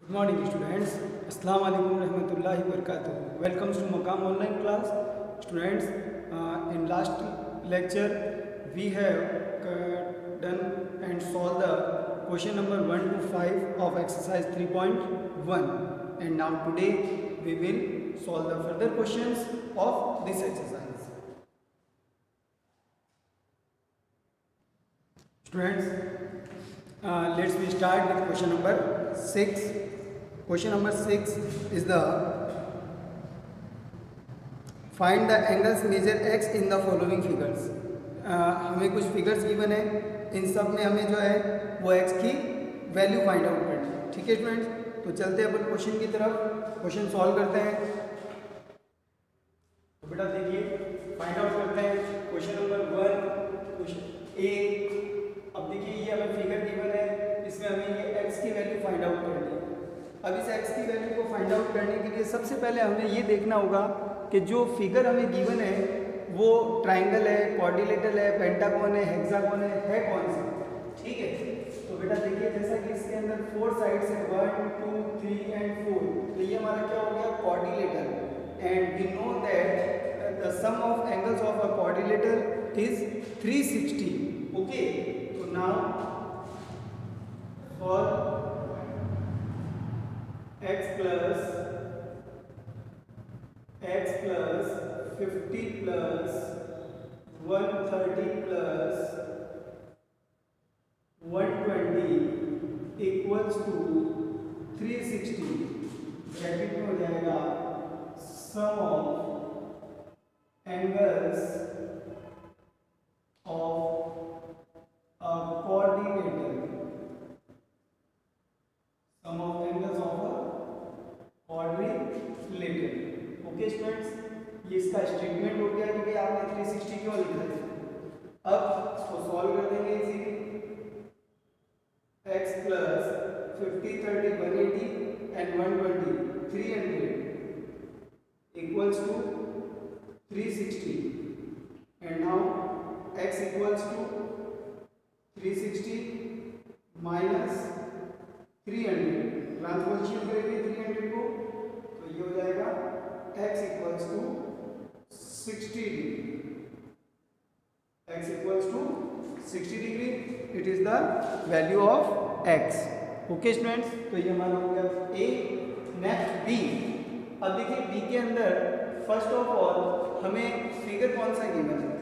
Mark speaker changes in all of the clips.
Speaker 1: Good morning students. Assalamu alaikum rahmatullahi wabarakatuh. Welcome to Maqam online class. Students, in last lecture we have done and solved the question number 1 to 5 of exercise 3.1, and now today we will solve the further questions of this exercise. Students, let's we start with question number 6. Question number 6 is the find the angles measure x in the following figures. हमें कुछ figures given है, इन सब में हमें जो है वो x की वैल्यू फाइंड आउट करनी है. ठीक है स्टूडेंट्स, तो चलते हैं अपन क्वेश्चन की तरफ, क्वेश्चन सॉल्व करते हैं. तो बेटा देखिए फाइंड आउट करते हैं क्वेश्चन नंबर 1, क्वेश्चन ए. अब देखिए ये हमें फिगर गिवन है, इसमें हमें ये x की वैल्यू फाइंड आउट करनी है. अब इस x की वैल्यू को फाइंड आउट करने के लिए सबसे पहले हमें ये देखना होगा कि जो फिगर हमें गिवन है वो ट्राइंगल है, क्वाड्रिलेटरल है, पेंटागन है, हेक्सागन है कौन सा. ठीक है, तो बेटा देखिए जैसा कि इसके अंदर 4 साइड्स है 1 2 3 एंड 4, तो ये हमारा क्या हो गया quadrilateral. And we know that the sum of angles of a quadrilateral is 360. Okay, तो now for x plus 50 plus 130 plus 120 equals to 360. Bracket में हो जाएगा sum of angles of a coordinator. Sum of angles of quadrilateral. Okay students, ये इसका statement हो गया कि भाई आपने 360 क्यों लिखा है. अब इसको सॉल्व कर देंगे easily. x plus 50 30 180 and 120 300 equals to 360, and now x equals to 360 minus 300. Transposition करेंगे 300 को, तो ये हो जाएगा x equals to 60 degree. x equals to 60 degree. It is the value of x. Okay students, तो ये हमारा हो गया a. Next b. अब देखिए b के अंदर फर्स्ट ऑफ ऑल हमें फिगर कौन सा गिवन है,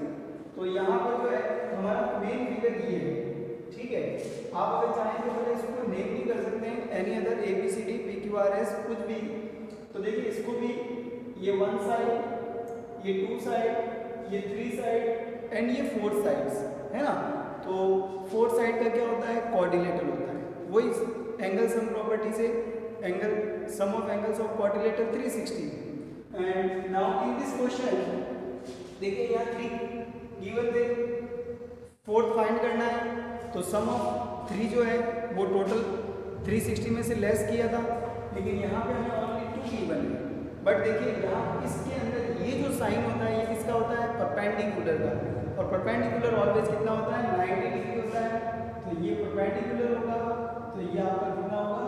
Speaker 1: तो यहाँ पर जो है हमारा मेन फिगर ये है. ठीक है, आप अगर चाहें तो पहले इसको नेम भी कर सकते हैं, any other A B C D P Q R S कुछ भी. तो देखिए इसको भी ये 1 साइड, ये 2 साइड, ये 3 साइड एंड ये 4 साइड्स है ना. तो 4 साइड का क्या होता है क्वाड्रिलेटरल होता है. वही एंगल सम प्रॉपर्टी से angle sum of angles of quadrilateral 360. And now in this question देखिए यहाँ 3 गिवन थे, 4th फाइंड करना है. तो सम ऑफ 3 जो है वो टोटल 360 में से लेस किया था, लेकिन यहाँ पे हमें ओनली 2 गिवन है. बट देखिए यहाँ इसके अंदर ये जो साइन होता है ये किसका होता है परपेंडिकुलर का, और परपेंडिकुलर ऑलवेज कितना होता है 90 डिग्री होता है. तो ये परपेंडिकुलर होगा, तो ये आपका कितना होगा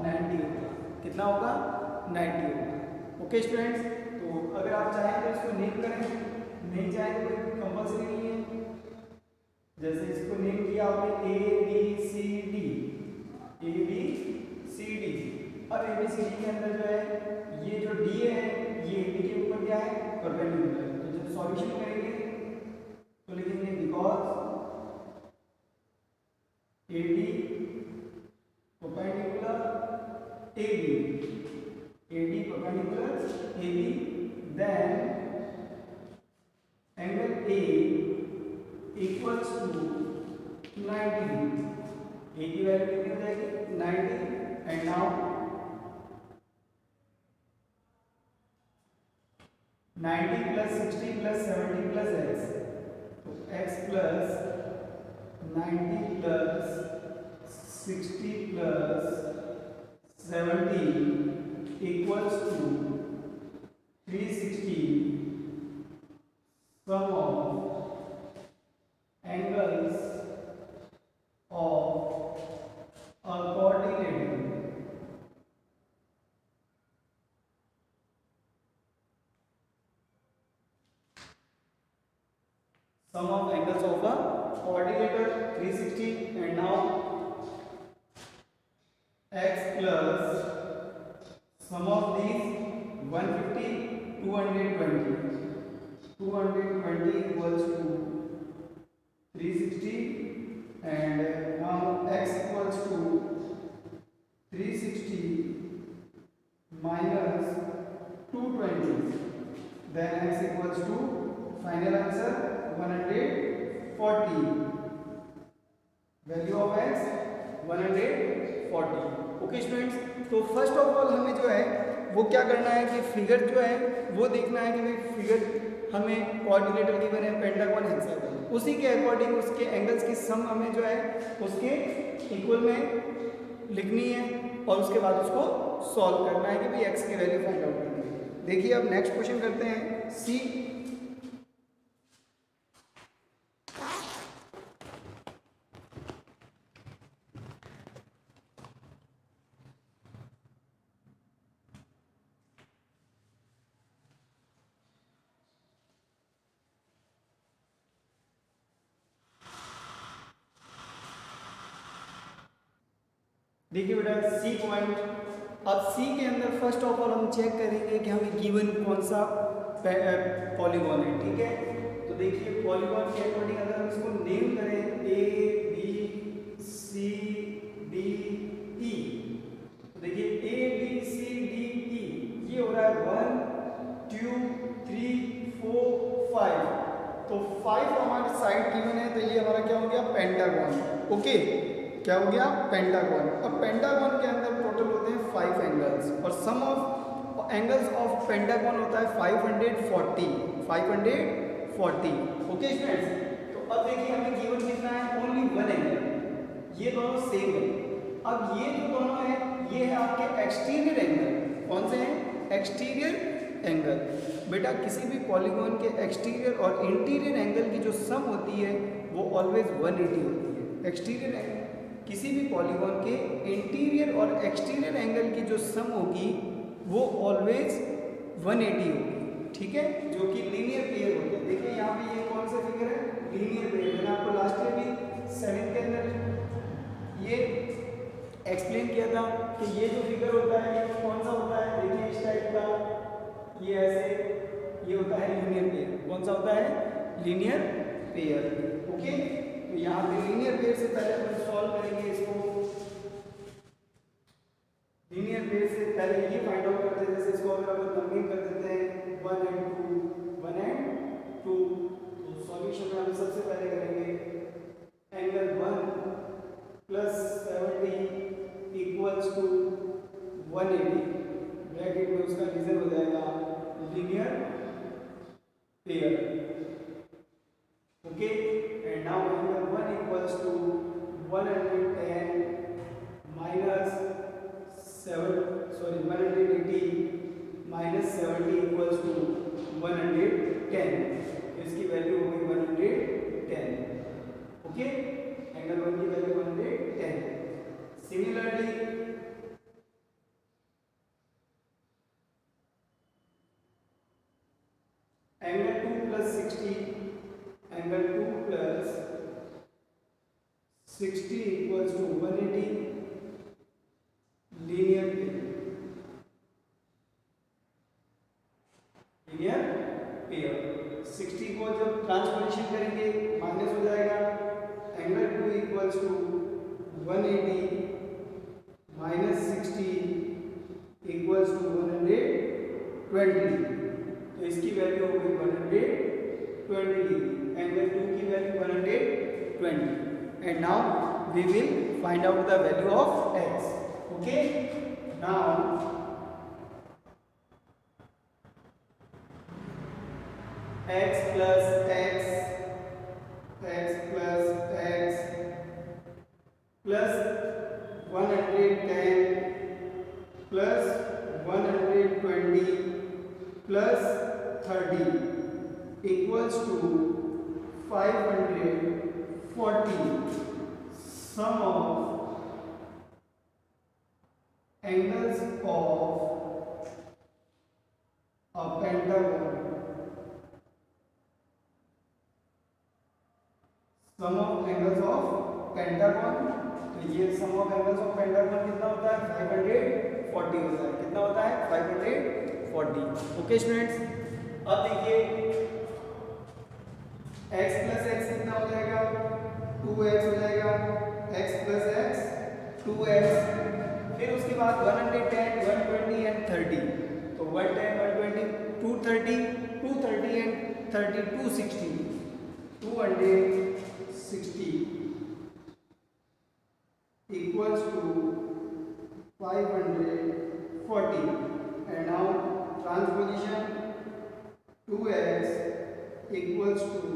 Speaker 1: 90 होगा. कितना होगा 90 होगा. ओके स्टूडेंट्स, तो अगर आप चाहें तो इसको नेम करें, नहीं चाहें तो कोई कंपल्सरी नहीं है. जैसे इसको नेम किया आपने A B C D, A B C D. और ए बी सी डी के अंदर जो है ये जो डी है ये ए बी के ऊपर क्या है परपेंडिकुलर. तो जब सॉल्यूशन करेंगे तो लिखेंगे because A D perpendicular A B perpendicular A B, then angle A equals to 90 degree. A की वैल्यू कितनी हो जाएगी 90. And now 90 plus 60 plus 70 plus x, तो x plus 90 plus 60 plus 70 equals to 360 sum of angles of a coordinator. sum of angles of a quadrilateral 360, and now x plus sum of these 150 220 equals to 360, and now x equals to 360 minus 220, then x equals to final answer 140, value of x 140। Okay students, तो first of all हमें जो है वो क्या करना है कि figure जो है वो देखना है कि भाई फिगर हमें क्वाड्रिलेटरल गिवन है, पेंटागन, हेक्सागन, उसी के अकॉर्डिंग उसके एंगल्स की सम हमें जो है उसके इक्वल में लिखनी है और उसके बाद उसको सॉल्व करना है कि भाई एक्स की वैल्यू फाइंड आउट करनी है। देखिए अब नेक्स्ट क्वेश्चन करते हैं सी। देखिए बेटा सी पॉइंट, अब सी के अंदर फर्स्ट ऑफ ऑल हम चेक करेंगे कि हमें गिवन कौन सा पॉलीगॉन है। ठीक है, तो देखिए पॉलीगॉन के अकॉर्डिंग अगर हम इसको नेम करें ए बी सी डी ई, तो देखिए ए बी सी डी ई ये हो रहा है 1 2 3 4 5, तो 5 हमारे साइड गिवन है, तो ये हमारा क्या हो गया पेंटागन। ओके, क्या हो गया पेंटागन। अब पेंटागन के अंदर टोटल होते हैं 5 एंगल्स और सम ऑफ एंगल्स ऑफ पेंटागन होता है 540। ओके स्टूडेंट्स, तो अब देखिए हमें गिवन कितना है, ओनली 1 एंगल, ये दोनों सेम है। अब ये जो दोनों है ये है आपके एक्सटीरियर एंगल। कौन से हैं? Exterior angle. बेटा किसी भी पॉलीगॉन के एक्सटीरियर और इंटीरियर एंगल की जो सम होती है वो ऑलवेज 180 होती है। एक्सटीरियर एंगल किसी भी पॉलीगॉन के इंटीरियर और एक्सटीरियर एंगल की जो सम होगी वो ऑलवेज 180 होगी। ठीक है, जो कि लीनियर पेयर होती है। देखिए यहाँ पे ये कौन सा फिगर है, लीनियर पेयर। मैंने आपको लास्ट में भी 7 के अंदर ये एक्सप्लेन किया था कि ये जो फिगर होता है ये कौन सा होता है। देखिए इस टाइप का, ये ऐसे, ये होता है लीनियर पेयर। कौन सा होता है? Linear pair. ओके, तो यहाँ पे लीनियर पेयर से पहले हम सॉल्व करेंगे इसको। लीनियर पेयर से पहले ये फाइंड आउट करते हैं, जैसे इसको अगर हम कंबाइन कर देते हैं 1 and 2, तो सॉल्यूशन में हम सबसे पहले करेंगे angle 1 plus 70 equals to 180, bracket में उसका रीजन हो जाएगा linear pair. Okay, and now angle 1 equals to 110 minus 180 minus 70 equals to 110, इसकी वैल्यू हो गई 110। ओके, एंगल 1 की value 110। Similarly angle 2 plus 60 equals to 180 linear pair. 60 को जब ट्रांसपोजिशन करेंगे माइनस हो जाएगा, angle 2 equals to 180 minus 60 equals to 120, तो इसकी वैल्यू हो गई 120, एंगल 2 की value 120, and now we will find out the value of x. Okay, now x plus x plus 110 plus 120 plus 30 equals to 540, sum of angles of a pentagon pentagon, तो ये सम of angles of pentagon कितना होता है 540 होता है। कितना होता है 540। ओके स्टूडेंट्स, अब देखिए x प्लस एक्स कितना हो जाएगा 2x हो जाएगा, x प्लस एक्स 2x, फिर उसके बाद 110 120 एंड 30, तो 110 120 230 230 and 30 260 260 equals to 540, and now transposition 2x equals to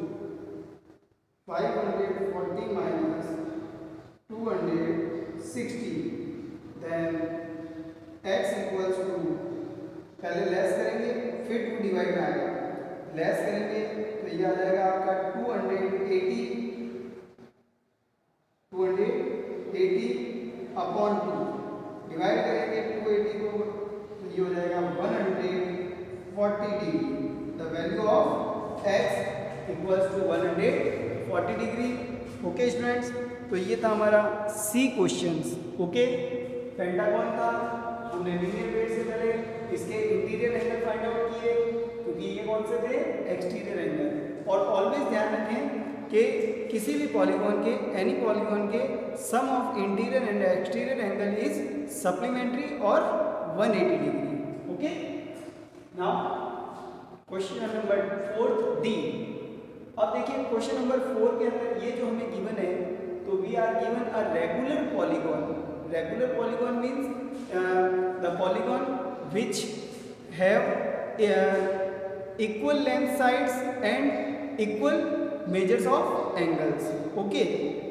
Speaker 1: 540 minus 260, then x equals to, पहले लेस करेंगे फिर 2 डिवाइड में आएगा, लेस करेंगे तो ये आ जाएगा आपका 280 अपॉन 2, डिवाइड करेंगे 280 को तो ये हो जाएगा 140 degree. The value of x equals to 140 degree. Okay students, तो ये था हमारा सी क्वेश्चंस। ओके, पेंटागन था, हमने लीनियर वेट से पहले इसके इंटीरियर एंगल फाइंड आउट किए, क्योंकि ये कौन से थे एक्सटीरियर एंगल। और ऑलवेज ध्यान रखें कि किसी भी पॉलीगॉन के, एनी पॉलीगॉन के sum of interior and exterior angle is supplementary और 180 degree. Okay, now question number 4 D. अब देखिए क्वेश्चन नंबर 4 के अंदर ये जो हमें गिवन है, तो we are given a regular polygon. Regular polygon means the polygon which have equal length sides and equal measures of angles. Okay,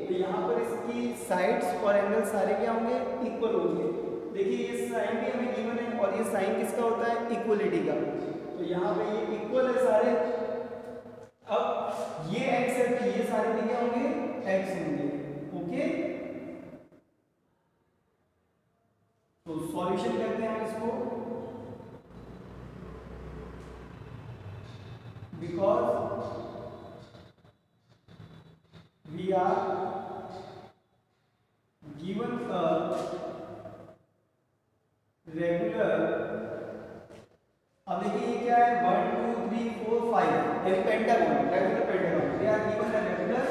Speaker 1: तो यहाँ पर इसकी साइड्स और एंगल्स सारे क्या होंगे इक्वल होंगे। देखिए ये साइन भी हमें गिवन है और ये साइन किसका होता है इक्वलिटी का, तो यहाँ पे ये इक्वल है सारे। अब ये x है तो ये सारे भी क्या होंगे x होंगे। ओके, तो सॉल्यूशन करते हैं हम इसको। Because we are given a regular, अब देखिए ये क्या है 1 2 3 4 5 यानी pentagon, regular pentagon. we are given a regular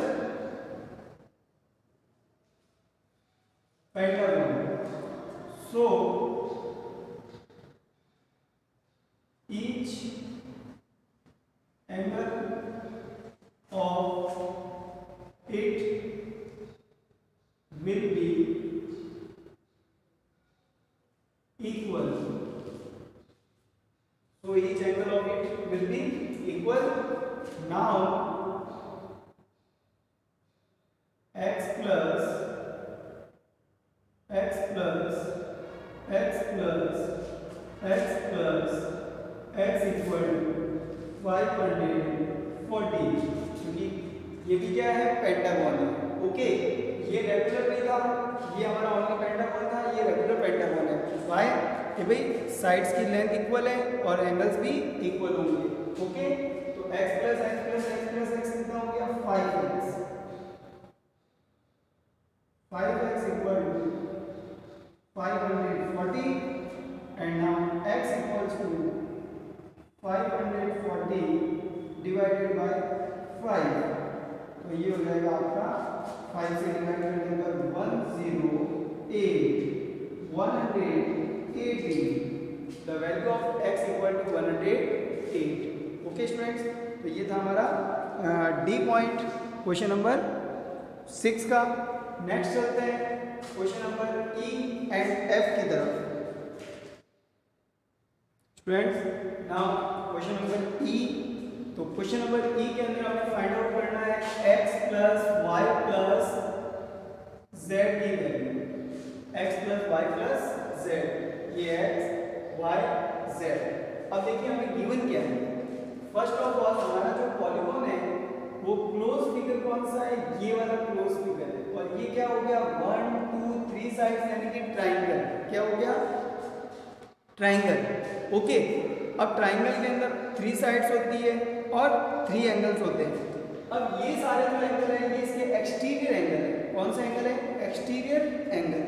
Speaker 1: pentagon, so each angle of it will be equal. So each angle of it will be equal. Now x plus x plus x plus x plus x equal to 540, क्योंकि ये भी क्या है pentagon है। Okay, ये regular नहीं था, ये हमारा ओनली पेंटागन था, ये रेगुलर पेंटागन है। वाई कि भाई साइड्स की लेंथ इक्वल है और एंगल्स भी इक्वल होंगे। ओके, तो x plus x plus x plus x कितना हो गया 5x, 5x equal to 540, and now x equals to 540 divided by 5, तो ये हो जाएगा आपका 5 से डिवाइड करने पर 180 the value of x equal to 108। Okay students, तो ये था हमारा डी पॉइंट क्वेश्चन नंबर 6 का। नेक्स्ट चलते हैं question number E and F की तरफ। स्टूडेंट्स, नाउ क्वेश्चन नंबर ई, तो क्वेश्चन नंबर ई के अंदर हमें फाइंड आउट करना है x plus Y plus Z की value, x plus Y plus Z, ये x y z। अब देखिए हमें गिवन क्या है। फर्स्ट ऑफ ऑल हमारा जो पॉलीगॉन है वो क्लोज फिगर कौन सा है, ये वाला क्लोज फिगर है, और ये क्या हो गया 1 2 3 साइड्स यानी कि ट्राइंगल। क्या हो गया ट्राइंगल। ओके, अब ट्राइंगल के अंदर 3 साइड्स होती है और 3 एंगल्स होते हैं। अब ये सारे जो एंगल हैं ये इसके एक्सटीरियर एंगल है। कौन सा एंगल है? Exterior angle.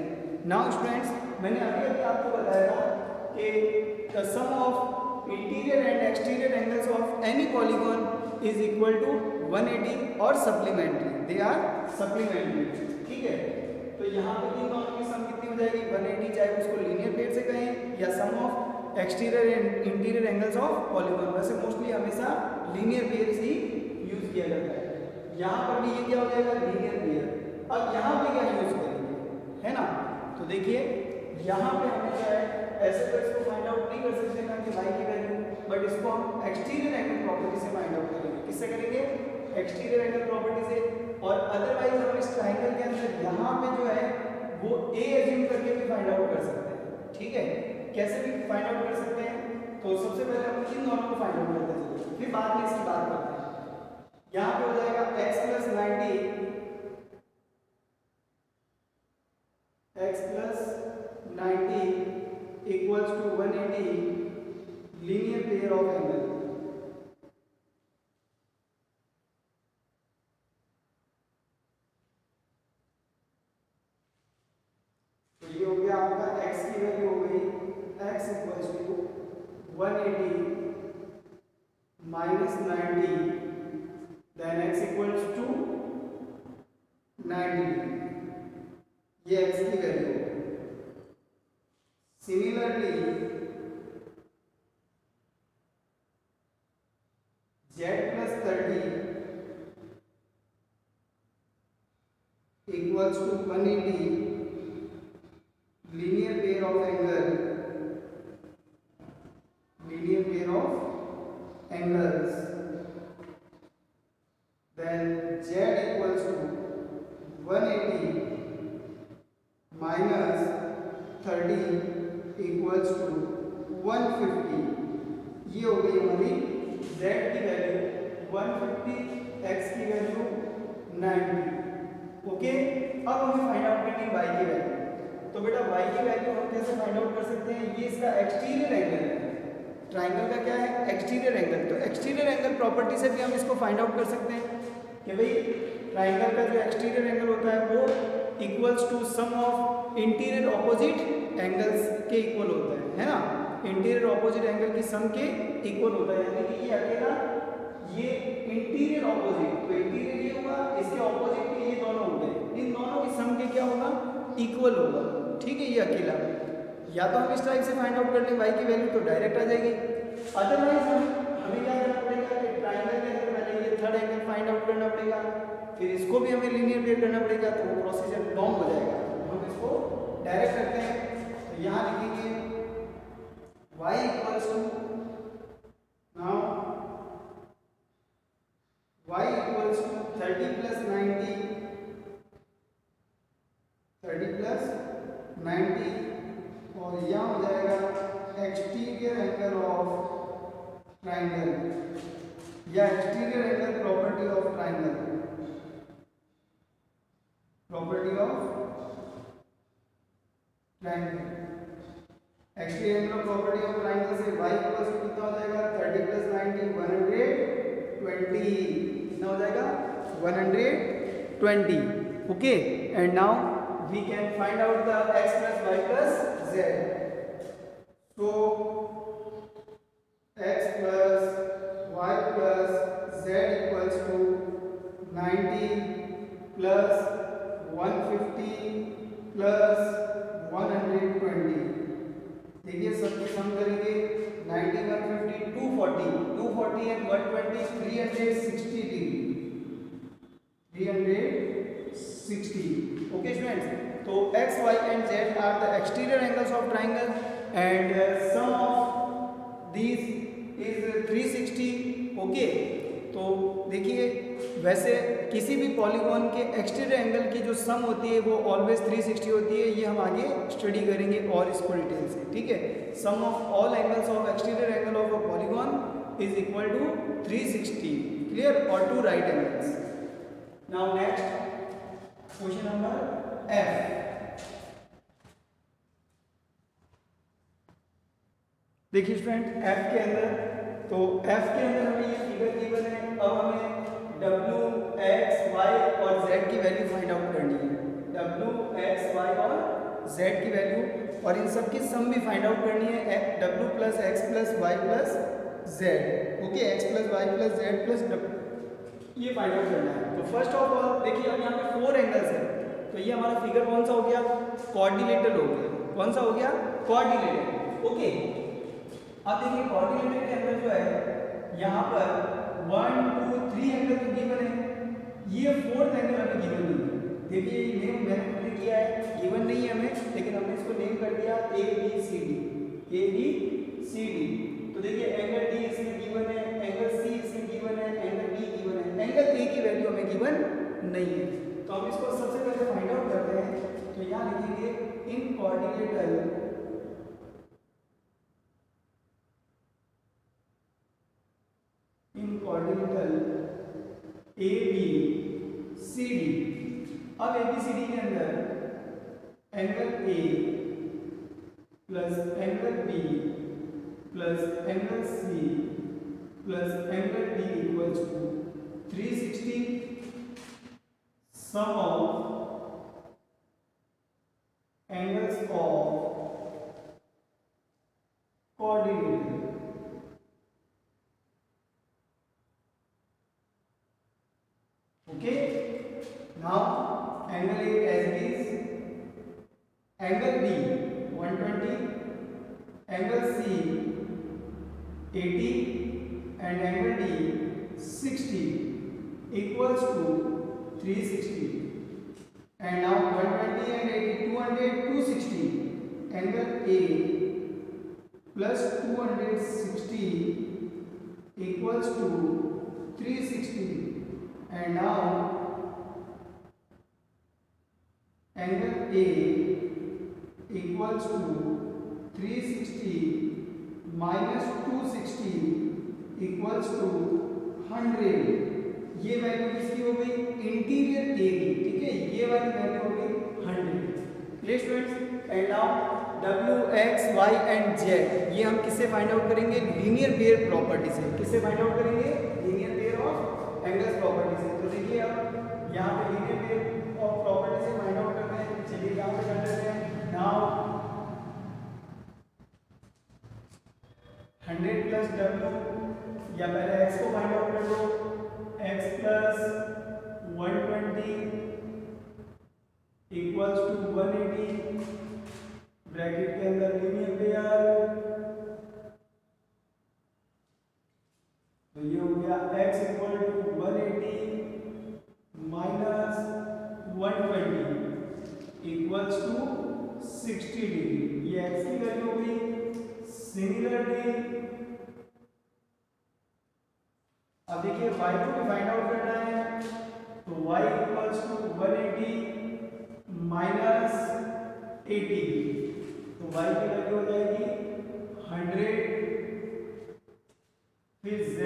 Speaker 1: नाउ स्टूडेंट्स, मैंने अभी आपको बताया था कि the sum of interior and exterior angles of any polygon is equal to 180 और सप्लीमेंट्री, दे आर सप्लीमेंट्री। ठीक है, तो यहाँ पे इन दोनों की सम कितनी हो जाएगी? 180, चाहे उसको लीनियर पेयर से कहें या sum of exterior and interior angles of polygon. वैसे मोस्टली हमेशा लीनियर पेयर ही यूज किया जाता है। यहाँ पर भी ये क्या हो जाएगा? Linear pair. अब यहाँ पे क्या यूज करेंगे, है ना? तो देखिए यहाँ पे हमें क्या है, ऐसे तो इसको फाइंड आउट नहीं कर सकते ना कि y की वैल्यू, बट इसको हम एक्सटीरियर एंगल प्रॉपर्टी से फाइंड आउट करेंगे। किससे करेंगे? एक्सटीरियर एंगल प्रॉपर्टी से। और अदरवाइज हम इस ट्राइंगल के अंदर यहाँ पे जो है वो a एज्यूम करके भी फाइंड आउट कर सकते हैं। ठीक है, कैसे भी फाइंड आउट कर सकते हैं? तो सबसे पहले हम इन दोनों को फाइंड आउट करते हैं, फिर बाद में इसकी बात करते हैं। यहाँ पे हो जाएगा x plus 90 equals to 180 linear pair of angle. तो ये हो गया आपका x की वैल्यू हो गई x equals to 180 minus 90, then x equals to 90, ये x की value. Similarly z plus 30 equals to 180 linear pair of angle, linear pair of angles, then z equals to 180 minus 30 equals to 150। ये हो गई हमारी z की value 150, x की value 90। Okay, अब हमें फाइंड आउट करनी है y की वैल्यू। तो बेटा y की वैल्यू हम कैसे फाइंड आउट कर सकते हैं? ये इसका एक्सटीरियर एंगल है, ट्राइंगल का क्या है? Exterior angle. तो एक्सटीरियर एंगल प्रॉपर्टी से भी हम इसको फाइंड आउट कर सकते हैं कि भाई ट्राइंगल का जो एक्सटीरियर एंगल होता है वो equals to sum of interior opposite angles के इक्वल होता है ना? इंटीरियर ऑपोजिट एंगल की सम के इक्वल होता है, यानी कि ये अकेला ये इंटीरियर ऑपोजिट, तो इंटीरियर ये हुआ, इसके ऑपोजिट के ये दोनों हो गए, इन दोनों की सम के क्या होगा? इक्वल होगा। ठीक है, ये अकेला। या तो हम इस टाइप से फाइंड आउट कर लें y की वैल्यू, तो डायरेक्ट आ जाएगी। अदरवाइज हमें क्या करना पड़ेगा कि ट्राइंगल के अंदर पहले ये थर्ड एंगल फाइंड आउट करना पड़ेगा, फिर इसको भी हमें लीनियर पेयर करना पड़ेगा, तो वो प्रोसीजर लॉन्ग हो जाएगा। हम इसको डायरेक्ट करते हैं। तो यहाँ लिखेंगे y equals to, now y equals to 30 plus 90, 30 plus 90, और यहाँ हो जाएगा एक्सटीरियर एंगल ऑफ ट्राइंगल या exterior angle property of triangle, property of triangle. Exterior angle property of triangle से y इक्वल्स टू कितना हो जाएगा? 30 प्लस 90 120, कितना हो जाएगा? 120। Okay, and now we can find out the x plus y plus z. So x plus y plus z equals to 90 plus 150 plus 120। देखिए सबकी सम करेंगे, 90 150 240 and 120 360 degree, 360। Okay students, so x, y and z are the exterior angles of triangle and sum of these is 360। okay, तो देखिए वैसे किसी भी polygon के exterior angle की जो सम होती है वो ऑलवेज 360 होती है। ये हम आगे स्टडी करेंगे और इसको डिटेल से। ठीक है, sum of all angles of exterior angle of a polygon is equal to 360, clear, और two right angles. Now next question number F। देखिए स्टूडेंट F के अंदर, तो F के अंदर हमें ये फिगर गिवन है। अब हमें W, X, Y और Z की वैल्यू फाइंड आउट करनी है। WX, Y और Z की वैल्यू, और इन सब की सम भी फाइंड आउट करनी है, W plus x plus Y plus z. Okay, x plus Y plus z plus ये फाइंड आउट करना है। तो फर्स्ट ऑफ ऑल देखिए, अब यहाँ पे 4 एंगल्स है, तो ये हमारा फिगर कौन सा हो गया, क्वाड्रिलेटरल हो गया। कौन सा हो गया, क्वाड्रिलेटरल। ओके, अब देखिए क्वाड्रिलेटरल के अंदर जो है यहाँ पर 1 2 3 एंगल तो गिवन है, ये 4th एंगल हमें गिवन नहीं है। देखिए ये नेम मैंने खुद किया है, गिवन नहीं है हमें, लेकिन हमने इसको नेम कर दिया ABCD, ABCD। तो देखिए एंगल D इसमें गिवन है, एंगल C इसमें गिवन है, एंगल B गिवन है, एंगल A की वैल्यू हमें गिवन नहीं है। तो हम इसको सबसे पहले फाइंड आउट करते हैं। तो यहाँ लिखेंगे इन क्वाड्रिलेटरल ABCD। अब ABCD के अंदर angle A plus angle B plus angle C plus angle D equals to 360 sum of angles of quadrilateral. Okay, now angle A as it is, angle B 120, angle C 80 and angle D 60 equals to 360, and now 120 and 80 200 260, angle A plus 260 equals to 360, and now angle A equals to 360 minus 260 equals to 100। ये value किसकी हो गई, interior ए की, ठीक है, ये वाली value हो गई 100। Clear students, and now W, X, Y and Z ये हम किससे फाइंड आउट करेंगे, लीनियर पेयर प्रॉपर्टी से। किससे फाइंड आउट करेंगे, linear pair of angles property से। तो देखिए अब यहाँ पे लीनियर पेयर ऑफ प्रॉपर्टी से फाइंड आउट करते हैं। चलिए यहाँ पे कर लेते हैं। नाउ 100 प्लस W, या पहले x को फाइंड आउट कर लो, x plus 120 equals to 180, bracket के अंदर लीनियर पेयर, तो ये हो गया x equal to 180 minus 120 equals to 60 degree. ये x की वैल्यू हो गई। सिमिलरली अब देखिए y को भी फाइंड आउट करना है, तो y इक्वल्स टू 180 माइनस 80, तो y की वैल्यू हो जाएगी 100। फिर z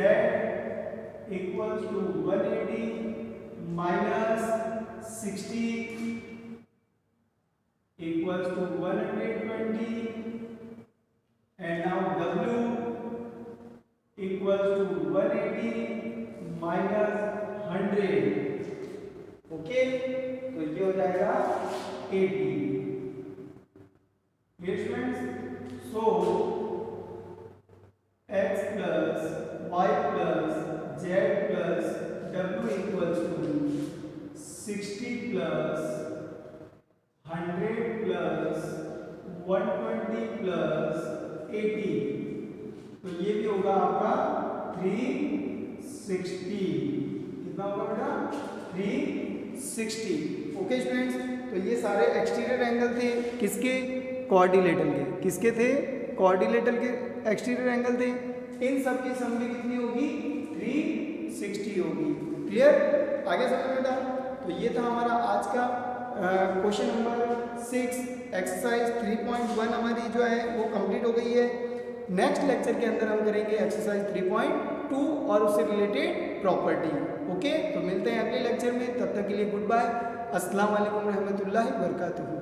Speaker 1: equals to 180 minus 60 equals to 120, and now w equals to 180 minus 100। Okay, तो ये हो जाएगा 80। Students, so x plus y plus z plus w equals to 60 plus 100 plus 120 plus 80, तो ये भी होगा आपका 360। कितना होगा बेटा, 360। ओके स्टूडेंट्स, तो ये सारे एक्सटीरियर एंगल थे किसके, क्वाड्रिलेटरल के। किसके थे, क्वाड्रिलेटरल के एक्सटीरियर एंगल थे। इन सब की सम भी कितनी होगी, 360 होगी। क्लियर, आगे समझ बेटा। तो ये था हमारा आज का क्वेश्चन नंबर 6, एक्सरसाइज 3.1 हमारी जो है वो कंप्लीट हो गई है। नेक्स्ट लेक्चर के अंदर हम करेंगे एक्सरसाइज 3.2 और उससे रिलेटेड प्रॉपर्टी। ओके, तो मिलते हैं अगले लेक्चर में, तब तक के लिए गुड बाय। अस्सलाम वालेकुम रहमतुल्लाहि व बरकातुहू।